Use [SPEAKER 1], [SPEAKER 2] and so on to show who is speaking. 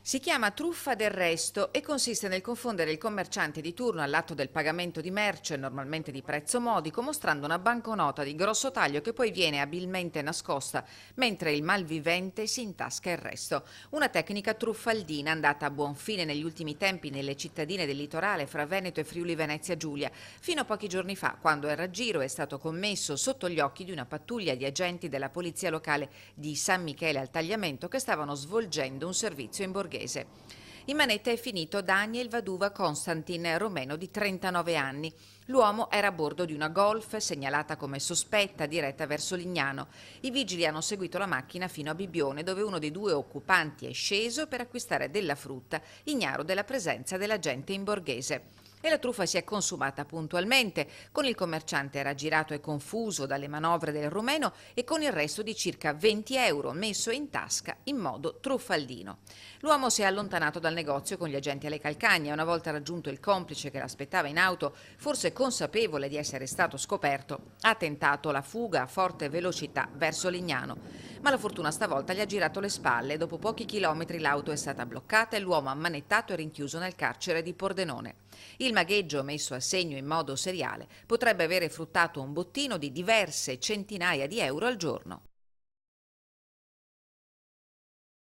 [SPEAKER 1] Si chiama truffa del resto e consiste nel confondere il commerciante di turno all'atto del pagamento di merce, normalmente di prezzo modico, mostrando una banconota di grosso taglio che poi viene abilmente nascosta, mentre il malvivente si intasca il resto. Una tecnica truffaldina andata a buon fine negli ultimi tempi nelle cittadine del litorale fra Veneto e Friuli Venezia Giulia, fino a pochi giorni fa, quando il raggiro è stato commesso sotto gli occhi di una pattuglia di agenti della polizia locale di San Michele al Tagliamento che stavano svolgendo un servizio in borghese. In manetta è finito Daniel Vaduva Constantin, romeno di 39 anni. L'uomo era a bordo di una Golf segnalata come sospetta diretta verso Lignano. I vigili hanno seguito la macchina fino a Bibbione, dove uno dei due occupanti è sceso per acquistare della frutta, ignaro della presenza dell'agente in borghese. E la truffa si è consumata puntualmente, con il commerciante raggirato e confuso dalle manovre del rumeno e con il resto di circa 20 euro messo in tasca in modo truffaldino. L'uomo si è allontanato dal negozio con gli agenti alle calcagna e una volta raggiunto il complice che l'aspettava in auto, forse consapevole di essere stato scoperto, ha tentato la fuga a forte velocità verso Lignano. Ma la fortuna stavolta gli ha girato le spalle e dopo pochi chilometri l'auto è stata bloccata e l'uomo ammanettato e rinchiuso nel carcere di Pordenone. Il magheggio, messo a segno in modo seriale, potrebbe avere fruttato un bottino di diverse centinaia di euro al giorno.